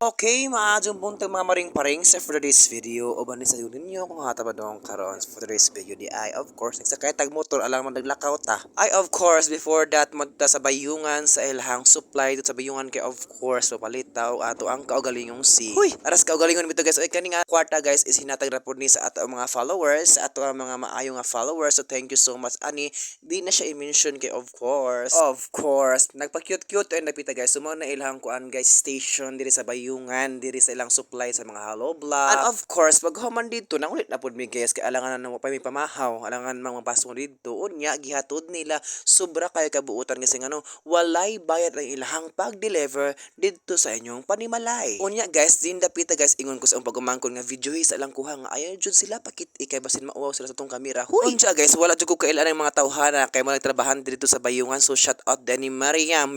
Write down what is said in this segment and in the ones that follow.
Okay, maadjong buntag mga maring paring sa for today's video o ba ni sa ninyo kung hataba dong karon for today's video di ay of course nagsakay tag motor alang man naglakaw ta. Ay of course before that magta sa bayungan sa ilahang supply sa bayungan kay of course papalit ta og ato ang kaugalingong si. Huy, aras kaugalingon bito guys. Oy kani nga kwarta guys is hinatag ra pud ni sa ato mga followers, ato ang mga maayo nga followers. So thank you so much ani. Di na siya i-mention kay of course. Of course, nagpa-cute-cute and napita guys. Sumo na ilahang kuan guys station diri sa bayungan, diri sa ilang supply sa mga hollow block. And of course, pag human dito nang ulit na pud mi guys kay alangan na pa mi pamahaw, alangan mang mapasok dito. Unya gihatod nila sobra kay kabuutan kasi ngano walay bayad ang ilahang pag-deliver dito sa inyong panimalay. Unya guys, din dapita guys ingon ko sa pag-umangkon nga video sa lang kuha nga ayo jud sila pakit ikay basin mauwaw sila sa tong kamera. Huy, unya guys, wala jud ko kailan ang mga tawhana kay mga trabahan dito sa bayungan. So shout out din ni Mariam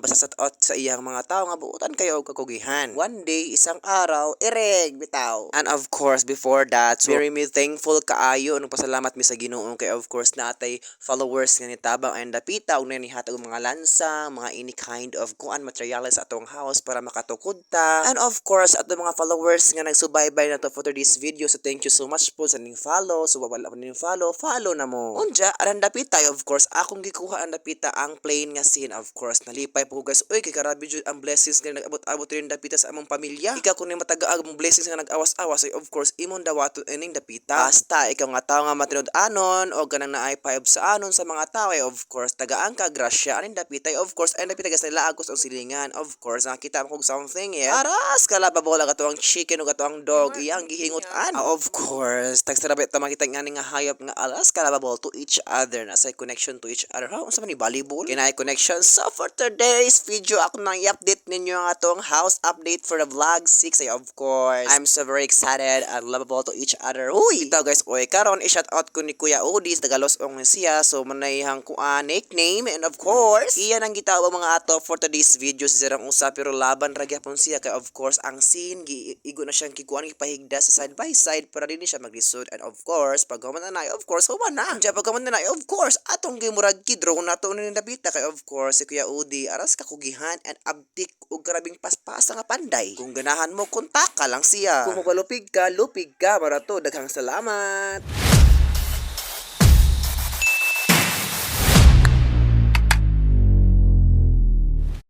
basta shout out sa iyang mga tao nga buutan kayo og kakugihan. One day, isang araw, ireg bitaw. And of course, before that, so, very me thankful kaayo nung pasalamat mi sa Ginoo kay of course natay followers nga nitabang and dapita og nihatag mga lansa, mga any kind of kuan materials sa atong house para makatukod ta. And of course, ato mga followers nga nagsubaybay na to for this video. So thank you so much po sa ning follow. So wala pa ning follow na mo. Unja, aran dapita of course, akong gikuha ang dapita ang plain nga scene of course. Nalipay po guys. Uy, kay karabi jud ang blessings nga nag-abot-abot rin dapita sa among pamilya. Ikaw kung mataga ang blessings nga nag-awas-awas ay of course imong dawaton ining dapita. Basta ikaw nga tao nga matinud-anon o ganang naay payob sa anon sa mga tao ay of course tagaan ka grasya aning dapita ay of course ay dapita guys nila agos ang silingan. Of course nakita mo kog something aras kalababo lang ato ang chicken ug ato ang dog iyang gihingot-an. Of course tagsarabay ta makita nga nga hayop nga alas kalababo to each other na sa connection to each other. How unsa man ni volleyball? Kinay connection. So for today's video ako nang i-update ninyo ang atong house update for the vlog 6 ay of course. I'm so very excited and lovable to each other. Uy, ito guys, oy karon i-shout out ko ni Kuya Odis Tagalos ong siya. So manayhang kuan nickname and of course iyan ang gitawa mga ato for today's video si Zerang usa pero laban ra gyapon siya kay of course ang scene igo na siyang kikuan ipahigda sa side by side para dinhi siya maglisod and of course pag human na of course human na. Diya pag human na of course atong gimurag kidro nato ni nabita kay of course si Kuya Odi aras kakugihan and abdik ug grabing paspasa nga panday. Kung ganahan mo kontak ka lang siya. Kung mabalupig ka, lupig ka para to. Daghang salamat.